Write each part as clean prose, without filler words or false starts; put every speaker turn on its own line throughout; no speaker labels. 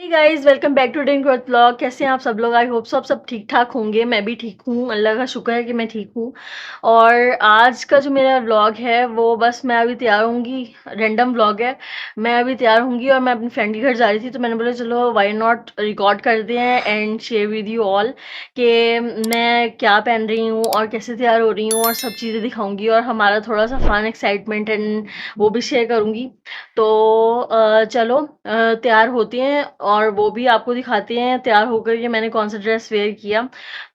Guys welcome back to den growth vlog. कैसे हैं आप सब लोग? आई होप सब ठीक ठाक होंगे। मैं भी ठीक हूँ, अल्लाह का शुक्र है कि मैं ठीक हूँ। और आज का जो मेरा व्लॉग है वो बस मैं अभी तैयार होंगी, रैंडम व्लॉग है। मैं अभी तैयार होंगी और मैं अपनी फ्रेंड के घर जा रही थी, तो मैंने बोला चलो व्हाई नॉट रिकॉर्ड करते हैं and share with you all कि मैं क्या पहन रही हूँ और कैसे तैयार हो रही हूँ और सब चीज़ें दिखाऊंगी और हमारा थोड़ा सा फन एक्साइटमेंट एंड वो भी शेयर करूँगी। तो चलो तैयार होते हैं और वो भी आपको दिखाते हैं तैयार होकर के मैंने कौन सा ड्रेस वेयर किया।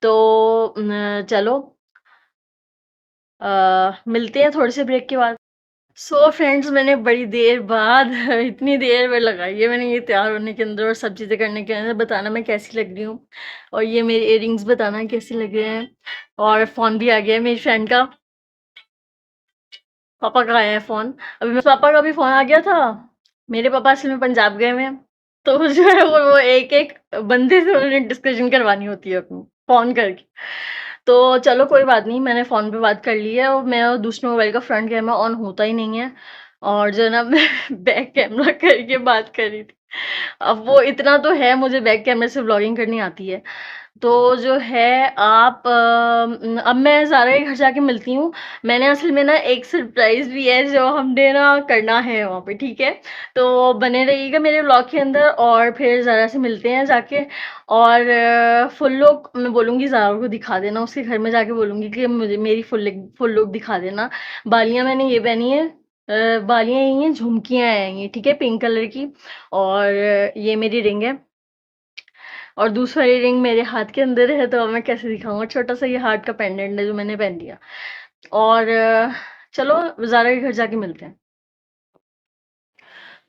तो चलो मिलते हैं थोड़े से ब्रेक के बाद। सो फ्रेंड्स, मैंने बड़ी देर बाद इतनी देर में लगाई है मैंने ये तैयार होने के अंदर और सब चीज़ें करने के अंदर, बताना मैं कैसी लग रही हूँ और ये मेरे इयररिंग्स बताना कैसे लग रहे हैं। और फ़ोन भी आ गया है मेरी फ्रेंड का। पापा का आया है फ़ोन। अभी मेरे पापा का भी फ़ोन आ गया था। मेरे पापा असल में पंजाब गए हुए हैं, तो जो है वो एक-एक बंदे से उन्हें डिस्कशन करवानी होती है अपनी, फ़ोन करके। तो चलो कोई बात नहीं, मैंने फ़ोन पे बात कर ली है और मेरा दूसरे मोबाइल का फ्रंट कैमरा ऑन होता ही नहीं है और जो है ना मैं बैक कैमरा करके बात कर रही थी। अब वो इतना तो है, मुझे बैक कैमरे से व्लॉगिंग करनी आती है। तो जो है आप अब मैं ज़ारा के घर जाके मिलती हूँ। मैंने असल में ना एक सरप्राइज़ भी है जो हमने ना करना है वहाँ पे, ठीक है? तो बने रहिएगा मेरे व्लॉग के अंदर और फिर ज़ारा से मिलते हैं जाके। और फुल लुक मैं बोलूँगी ज़ारा को दिखा देना, उसके घर में जाके बोलूँगी कि मुझे मेरी फुल लुक दिखा देना। बालियाँ मैंने ये पहनी है, बालियाँ यही हैं, झुमकियाँ हैं ये, ठीक है? पिंक कलर की। और ये मेरी रिंग है और दूसरा इयररिंग मेरे हाथ के अंदर है, तो अब मैं कैसे दिखाऊँगा? छोटा-सा ये हार्ट का पेंडेंट है जो मैंने पहन लिया। और चलो ज़ारा के घर जाके मिलते हैं।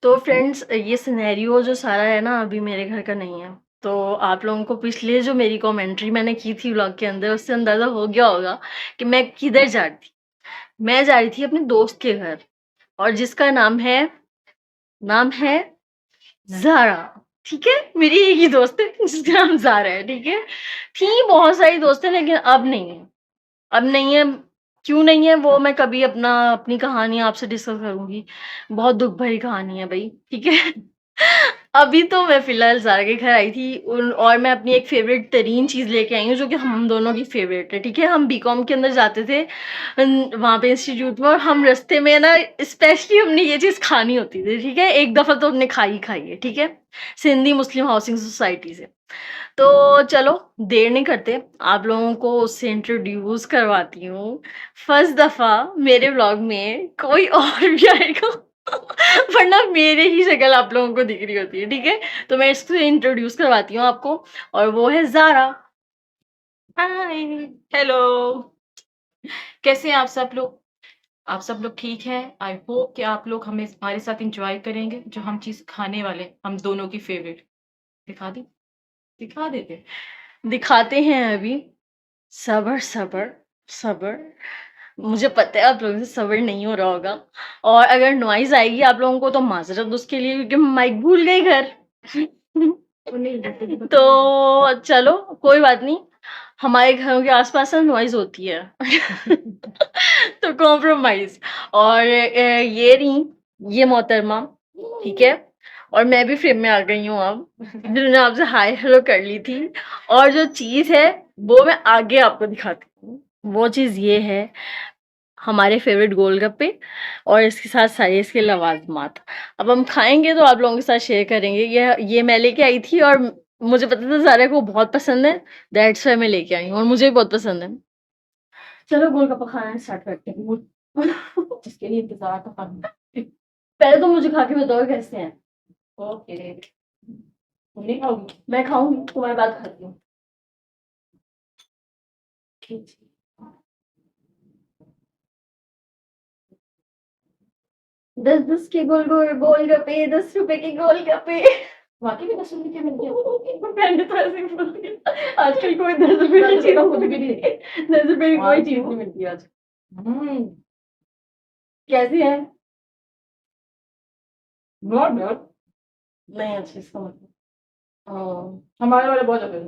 तो फ्रेंड्स, ये सिनेरियो जो सारा है ना अभी मेरे घर का नहीं है। तो आप लोगों को पिछले जो मेरी कमेंट्री मैंने की थी व्लॉग के अंदर उससे अंदाज़ा हो गया होगा कि मैं किधर जा रही थी। मैं जा रही थी अपने दोस्त के घर और जिसका नाम है ज़ारा, ठीक है? मेरी एक ही दोस्त है जिसका नाम ज़ारा है, ठीक है? थी बहुत सारी दोस्त हैं लेकिन अब नहीं है। अब नहीं है, क्यों नहीं है वो मैं कभी अपनी कहानी आपसे डिस्कस करूँगी। बहुत दुःख भरी कहानी है भई, ठीक है? अभी तो मैं फ़िलहाल ज़ारा के घर आई थी उन और मैं अपनी एक फ़ेवरेट तरीन चीज़ लेके आई हूँ जो कि हम दोनों की फ़ेवरेट है, ठीक है? हम बीकॉम के अंदर जाते थे वहाँ पे इंस्टीट्यूट में और हम रास्ते में ना स्पेशली हमने ये चीज़ खानी होती थी, ठीक है? एक दफ़ा तो हमने खाई ही खाई है, ठीक है? सिंधी मुस्लिम हाउसिंग सोसाइटी से। तो चलो देर नहीं करते, आप लोगों को उससे इंट्रोड्यूस करवाती हूँ। फर्स्ट दफ़ा मेरे व्लॉग में कोई और भी आएगा वरना मेरे ही शक्ल आप लोगों को दिख रही होती है, ठीक है? तो मैं इससे इंट्रोड्यूस करवाती हूँ आपको और वो है ज़ारा।
हाय, हेलो। कैसे हैं आप सब लोग? आप सब लोग ठीक हैं? आई होप कि आप लोग हमारे साथ एंजॉय करेंगे जो हम चीज़ खाने वाले हम दोनों की फेवरेट। दिखा दी? दिखा देते।
दिखाते हैं अभी, सब्र, सब्र, सब्र। मुझे पता है आप लोगों से सब्र नहीं हो रहा होगा और अगर नॉइज़ आएगी आप लोगों को तो माज़रत उसके लिए क्योंकि मैं माइक भूल गई घर।
तो नहीं
तो चलो कोई बात नहीं, हमारे घरों के आस-पास ना नॉइज़ होती है। तो कॉम्प्रोमाइज़। और ये रही ये मोहतरमा, ठीक है? और मैं भी फ्रेम में आ गई हूँ अब, जिन्होंने आपसे हाय हेलो कर ली थी। और जो चीज़ है वो मैं आगे आपको दिखाती हूँ। वो चीज़ ये है हमारे फ़ेवरेट गोलगप्पे और इसके साथ सारे इसके लवाज़मात। अब हम खाएँगे तो आप लोगों के साथ शेयर करेंगे। ये मैं लेके आई थी और मुझे पता था ज़ारा को बहुत पसंद है, दैट्स व्हाई मैं लेके आई हूँ और मुझे भी बहुत पसंद है। चलो गोलगप्पा खाना स्टार्ट करते हैं।
जिसके लिए इंतज़ार था करना।
पहले तो मुझे खा के बताओ कैसे हैं?
ओके, तुम नहीं खाओगी?
मैं खाऊँगी, तुम्हारी बात खाती हूँ।
ठीक।
10-10 के गोलगप्पे, 10 रुपए के गोलगप्पे।
वाक़ई में 10 रुपए के मिलते हैं?
मैंने तो ऐसे ही बोल दिया। आजकल कोई 10 रुपए की चीज़
खुद भी नहीं।
10 रुपए की कोई
1,
चीज़
2
नहीं मिलती आज।
हुँ,
कैसी है?
Not bad.
नहीं अच्छी इसका मतलब। हाँ,
हमारे वाले बहुत अच्छे थे,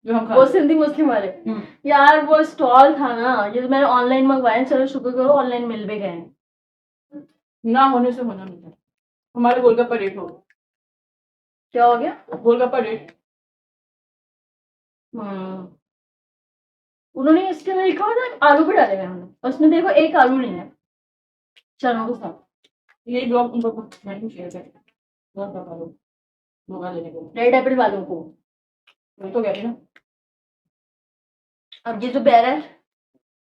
जो हम
वो
खाते थे।
सिंधी मुस्लिम वाले।
हुँ,
यार वो स्टॉल था ना, ये तो मैंने ऑनलाइन मंगवाए, चलो शुक्र करो ऑनलाइन मिल भी गए।
ना होने से होना नहीं था। हमारे गोलगप्पे रेट हो गए।
क्या हो गया?
गोलगप्पा रेट।
उन्होंने इसके अंदर लिखा हुआ था आलू भी डाले हुए हैं हमने, उसमें देखो एक आलू नहीं है चनों के साथ।
यही ब्लॉग उनको मैंने शेयर कर बहुत बता दो मंगा लेने को।
रेड एपल वालों को।
मैं तो कह रही ना
अब ये जो बैर है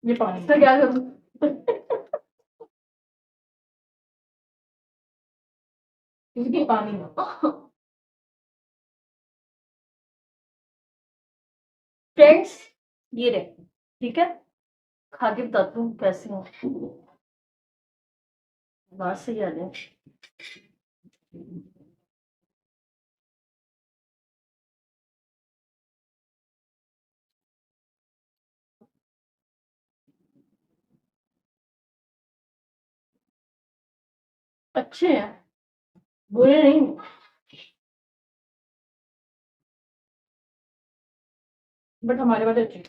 ये पानी
इसका क्या करूं?
इसकी पानी है।
फ्रेंड्स ये रहे, ठीक है, खा के बताती हूँ कैसे हो। बात सही आ रही है। अच्छे हैं, बुरे नहीं।
बट हमारे वाले अच्छे।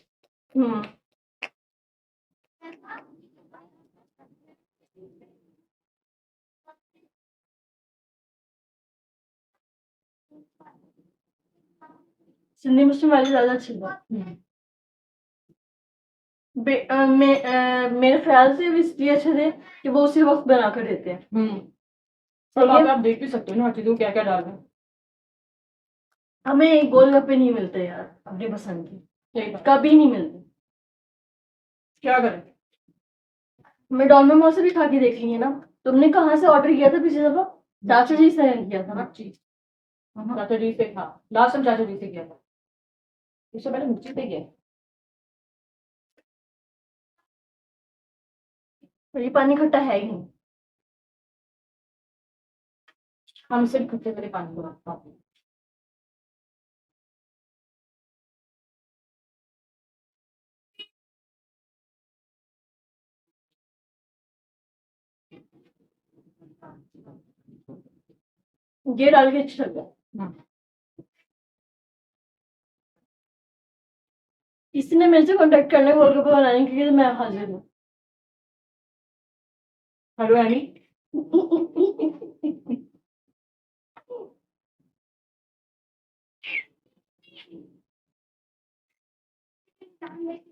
हम्म सिंधी मुस्लिम वाले ज्यादा अच्छे थे। मेरे ख्याल से भी इसलिए अच्छे थे कि वो उसी वक्त बना कर देते हैं।
और
सही
वहाँ
है?
पे आप देख भी सकते हो ना हर चीज़ को क्या क्या डाल रहे हैं।
हमें गोलगप्पे नहीं मिलते यार अपनी पसंद के,
सही बात।
कभी नहीं मिलते।
क्या करें?
मैं डोमिनोज से भी खा के देख ली है ना। तुमने कहाँ से ऑर्डर किया था पिछले दफा? चाचा जी से किया था ना?
हर चीज चाचा जी से। हाँ लास्ट टाइम चाचा जी से किया था। इससे पहले मिर्ची से किया।
और ये पानी खट्टा है ही नहीं।
हम सिर्फ खट्टे वाले पानी को रखते हैं।
ये डाल के अच्छा लगा। किसी ने मेरे से कांटेक्ट करने गोलगप्पे बनाने के लिए, तो मैं हाजिर हूँ।
Hello Amy.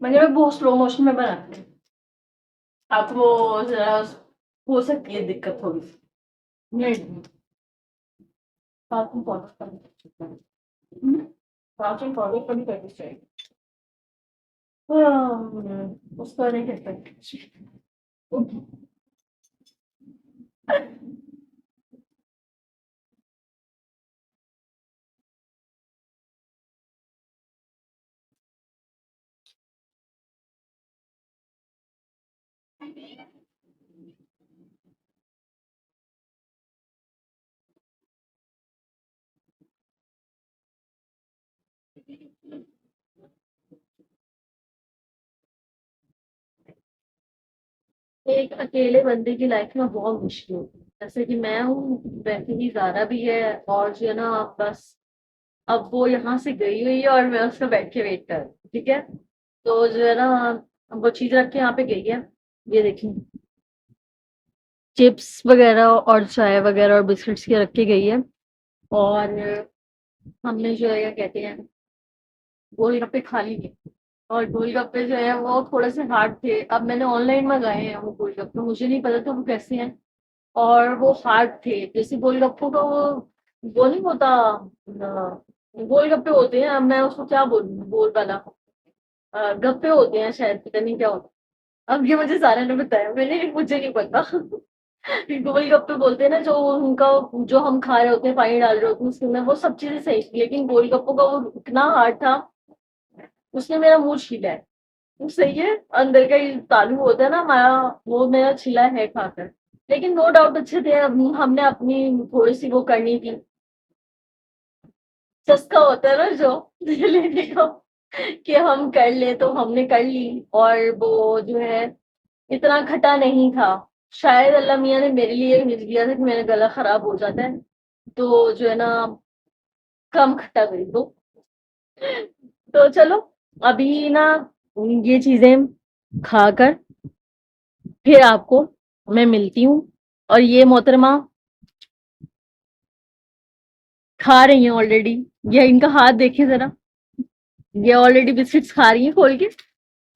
मगर मैं बहुत स्लो मोशन में बनाती हूँ। आपको जरा हो सकती है दिक्कत थोड़ी सी।
नहीं
साथ में पॉज कर।
प्राचीन फॉरवर्ड कभी करनी चाहिए।
उसको नहीं कहते। एक अकेले बंदे की लाइफ में बहुत मुश्किल होती है, जैसे कि मैं हूँ, वैसे ही ज़ारा भी है। और जो है ना, बस अब वो यहाँ से गई हुई है और मैं उसका बैठ के वेट कर रही हूँ, ठीक है। तो जो है ना, अब वो चीज़ रख के यहाँ पे गई है। ये देखिए, चिप्स वगैरह और चाय वगैरह और बिस्किट्स के रख के गई है। और हमने जो है क्या कहते हैं, गोलगप्पे खा लिए। और गोलगप्पे जो है वो थोड़े से हार्ड थे। अब मैंने ऑनलाइन मंगाए हैं वो गोलगप्पे, मुझे नहीं पता था वो कैसे हैं। और वो हार्ड थे, जैसे गोलगप्पों का वो नहीं होता, गोलगप्पे होते हैं, अब मैं उसको क्या बोलूँ, गोल वाला गप्पे होते हैं शायद, पता नहीं क्या होता। अब ये मुझे सारे ने बताया, मुझे नहीं पता। गोलगप्पे बोलते हैं ना जो उनका, जो हम खा रहे होते हैं, पानी डाल रहे होते हैं उसके अंदर, वो सब चीजें सही थी, लेकिन गोलगप्पों का वो इतना हार्ड था, उसने मेरा मुंह छीला है। वो सही है, अंदर का ही तालू होता है ना हमारा, वो मेरा छिला है खाकर। लेकिन नो डाउट अच्छे थे। अब हमने अपनी थोड़ी सी वो करनी थी, चस्का होता है ना जो लेने का, कि हम कर ले, तो हमने कर ली। और वो जो है इतना खटा नहीं था। शायद अल्लाह मियाँ ने मेरे लिए भेज दिया था कि मेरा गला खराब हो जाता है, तो जो है ना कम खट्टा कर दो। तो चलो, अभी ना ये चीजें खाकर फिर आपको मैं मिलती हूँ। और ये मोहतरमा खा रही हैं ऑलरेडी। ये इनका हाथ देखिए ज़रा, ये ऑलरेडी बिस्किट्स खा रही हैं खोल के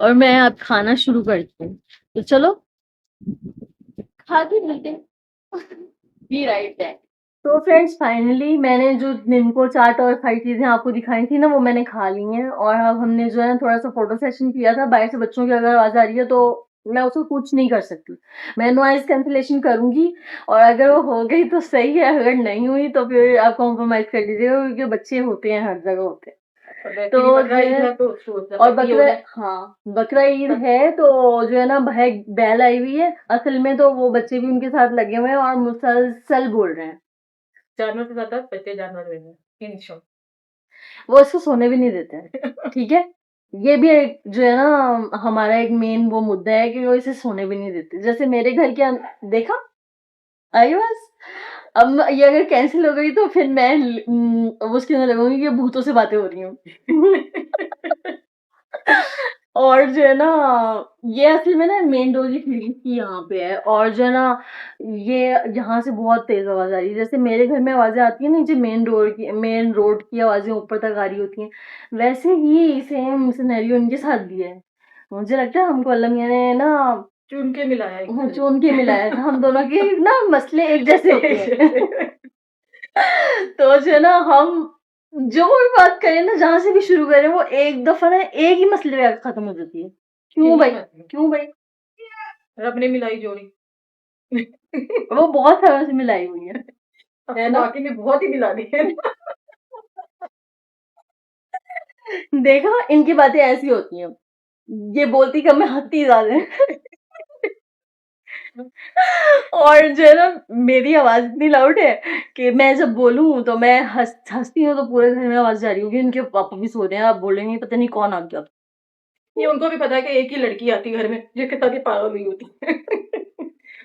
और मैं अब खाना शुरू करती हूँ। तो चलो खा के मिलते हैं। Be right back. तो फ्रेंड्स फाइनली मैंने जो निम्को चाट और सारी चीज़ें आपको दिखाई थी ना वो मैंने खा ली हैं और अब हमने जो है ना थोड़ा-सा फ़ोटो सेशन किया था। बाहर से बच्चों की अगर आवाज़ आ रही है तो मैं उसको कुछ नहीं कर सकती। मैं नॉइज़ कैंसलेशन करूँगी और अगर वो हो गई तो सही है, अगर नहीं हुई तो फिर आप कॉम्प्रोमाइज़ कर लीजिएगा क्योंकि बच्चे होते हैं, हर जगह होते हैं।
और वैसे भी
तो
बकरा
जो
ईद
है
है तो सोच
और
सकती हो
बकरा
ना।
हाँ, बकरा ईद है तो जो है ना बैल आई हुई है। असल में तो वो बच्चे भी उनके साथ लगे हुए हैं और मुसलसल बोल रहे हैं।
जानवर से ज़्यादा बच्चे जानवर हुए हैं, इन शॉर्ट।
वो इसको सोने भी नहीं देते हैं, ठीक है? ये भी एक जो है ना हमारा एक मेन वो मुद्दा है कि वो इसे सोने भी नहीं देते। जैसे मेरे घर के देखा? आई बस? अब ये अगर कैंसल हो गई तो फिर मैं उसके अंदर लगूँगी कि भूतों से बातें हो रही हूँ। और जो है ना ये असल में ना मेन डोर की खिड़की की यहाँ पे है और जो है ना ये यहाँ से बहुत तेज आवाज आ रही है। जैसे मेरे घर में आवाजें आती है नीचे मेन रोड की आवाजें ऊपर तक आ रही होती हैं, वैसे ही सेम सिनेरियो इनके साथ भी है। मुझे लगता है हमको अल्लाह मियाँ ने ना
चुन के मिलाया एक
हाँ,
दूसरे
चुन के मिलाया था। हम दोनों के ना मसले एक जैसे होते हैं। तो जो है ना हम जो भी बात करें ना जहाँ से भी शुरू करें वो एक दफा ना एक ही मसले पे आके खत्म हो जाती है। क्यों
यही
भाई?
बात है,
क्यों भाई?
रब ने मिलाई जोड़ी।
वो बहुत समय से मिलाई हुई है
अब तो
ना?
वाक़ई में बहुत ही मिला दी है।
देखा इनकी बातें ऐसी होती हैं। ये बोलती कम है हँसती ज़्यादा है। और जो है ना मेरी आवाज़ इतनी लाउड है कि मैं जब बोलूँ तो मैं हँसती हूँ तो पूरे घर में आवाज़ जा रही होगी। इनके पापा भी सो रहे हैं, अब बोलेंगे पता नहीं कौन आ गया।
ये उनको भी पता है कि एक ही लड़की आती है घर में जिसके साथ ये पागल हुई होती है।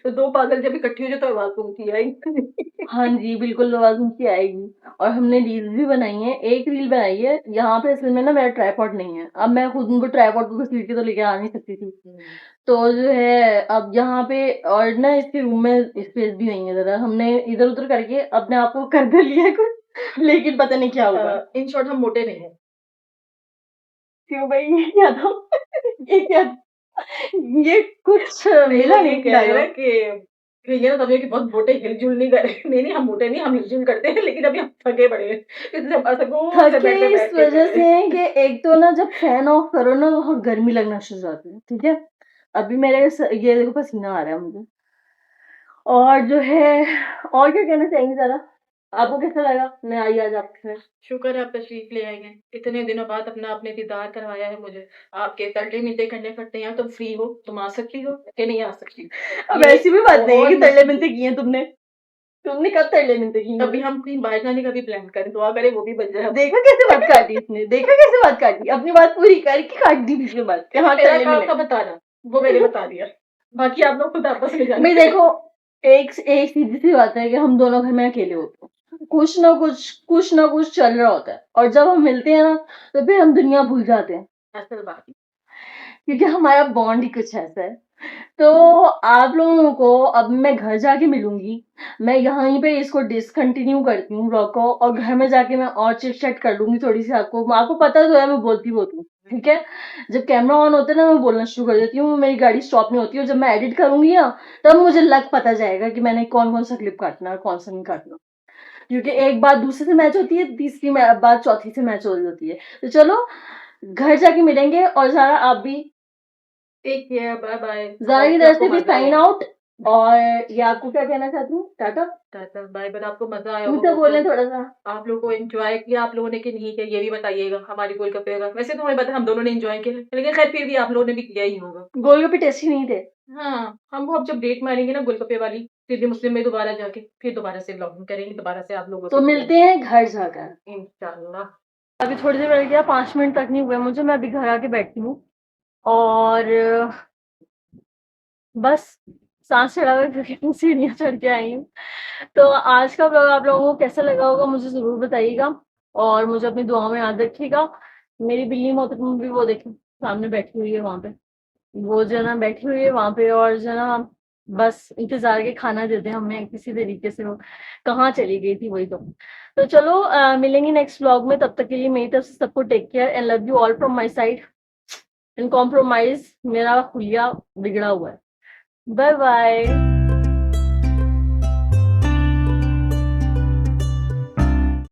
तो 2 पागल जब इकट्ठी हो जाए तो आवाज़ तो ऊँची आएगी।
हाँ जी, बिल्कुल आवाज़ ऊँची आएगी और हमने रील्स भी बनाई हैं। एक रील बनाई है, यहाँ पे असल में ना मेरा ट्राइपॉड नहीं है। अब मैं खुद उनको ट्राइपॉड को घसीट के तो लेके आ नहीं सकती थी। तो जो है अब यहाँ पे और ना इसके रूम में स्पेस भी नहीं है ज़रा। हमने इधर-उधर करके अपने आप को कर तो लिया है कुछ लेकिन पता नहीं क्या होगा।
इन शॉर्ट हम मोटे नहीं हैं।
क्यों भाई ये क्या था? ये क्या ये कुछ
नहीं, वो
मिला
ये
नहीं
कह रहे हैं ना
डायलॉग।
कि ये ना समझे कि बहुत मोटे हिल-जुल नहीं कर रहे। नहीं, हम मोटे नहीं, हम हिल-जुल करते हैं लेकिन अभी हम थके पड़े हैं। इसलिए हम सुकून से
थके
बेड पे
इस
बैठ के कर
वजह
रहे
से
हैं।
हैं कि एक तो ना जब फैन ऑफ करो ना तो वहाँ गर्मी लगना शुरू हो जाती है, ठीक है? अभी ये देखो पसीना आ रहा है मुझे। और जो है और क्या कहना चाहेंगी ज़रा? आपको कैसा लगा मैं आई आज आपके घर?
शुक्र है आप तशरीफ़ ले आई हैं। इतने दिनों बाद अपना आपने दीदार करवाया है मुझे। आपके तरले मिन्नतें करने पड़ते हैं, तुम फ्री हो, तुम आ सकती हो कि नहीं आ सकती?
अब
ये
ऐसी भी बात नहीं है कि
बहुत
तरले
मुश्किल
मिन्नतें की हैं तुमने। तुमने कब तरले मिन्नतें की
तभी
मुझे?
हम कहीं बाहर जाने का भी प्लान करें, दुआ करें वो भी बन जाए।
देखा कैसे बात काटी इसने? देखा कैसे बात काटी? अपनी बात पूरी करके काट दी बीच में बात कि हाँ
मेरा
तरले
काम
मिले।
था बताना, वो मैंने बता दिया। बाकी आप लोग खुद आपस में
भाई
जानिए।
देखो एक सीधी-सी बात है कि हम दोनों घर में अकेले होते हैं। कुछ ना कुछ चल रहा होता है और जब हम मिलते हैं ना तो फिर हम दुनिया भूल जाते हैं
असल बात।
क्योंकि हमारा बॉन्ड ही कुछ ऐसा है। तो आप लोगों को अब मैं घर जाके मिलूँगी। मैं यहीं पे इसको डिसकंटिन्यू करती हूँ व्लॉग को और घर में जाके मैं और चिट-चैट कर लूँगी थोड़ी-सी आपको पता तो है मैं बोलती बहुत हूँ, ठीक है? जब कैमरा ऑन होता है ना मैं बोलना शुरू कर देती हूँ, मेरी गाड़ी स्टॉप नहीं होती और जब मैं एडिट करूँगी ना तब मुझे पता जाएगा कि मैंने कौन-कौन सा क्लिप काटना है और कौन-सा नहीं काटना। क्योंकि एक बात दूसरे से मैच होती है, तीसरी बात चौथी से मैच हो रही होती है। तो चलो घर जाके मिलेंगे और ज़ारा आप भी
take care, bye bye.
Zara की
होप कि
तरफ
आपको
से भी
मज़ा आया
साइन
होगा।
आउट और ये आपको क्या कहना चाहती हूँ? टाटा?
Tata, bye bye. आपको मज़ा आया होगा,
ऊँचा
होप
बोलें
तो
थोड़ा-सा।
आप लोगों को एन्जॉय किया आप लोगों ने कि नहीं किया, ये भी बताइएगा हमारी गोलगप्पे का। वैसे तो हमें पता है हम दोनों ने एन्जॉय किया, लेकिन खैर फिर भी आप लोगों ने भी किया ही होगा।
गोलगप्पे टेस्टी नहीं थे।
हाँ, हम वो अब जब डेट मारेंगे ना गोलगप्पे वाली, दिल्ली मुस्लिम में दोबारा जाके, फिर दोबारा से व्लॉगिंग करेंगे, दोबारा से आप लोगों
तो
से
मिलते
मिलेंगे।
हैं घर जाकर।
इंशाल्लाह।
अभी थोड़ी देर रह गया 5 मिनट तक नहीं हुए मुझे, मैं अभी घर आके बैठी हूँ और बस साँस चढ़ा हुआ क्योंकि सीढ़ियाँ चढ़ के आई हूँ। तो आज का व्लॉग आप लोगों को कैसा लगा होगा मुझे ज़रूर बताइएगा और मुझे अपनी दुआओं में याद रखिएगा। मेरी बिल्ली मोहतरम भी वो देखिए सामने बैठी हुई है वहाँ पे। वो जो है ना बैठी हुई है वहाँ पे और जो है ना बस इंतज़ार के खाना दे दें हमें किसी तरीके से, वो कहाँ चली गई थी वही तो। तो चलो मिलेंगे नेक्स्ट व्लॉग में, तब तक के लिए मेरी तरफ से सबको take care and love you all from my side and compromise मेरा हुलिया बिगड़ा हुआ है। बाय बाय।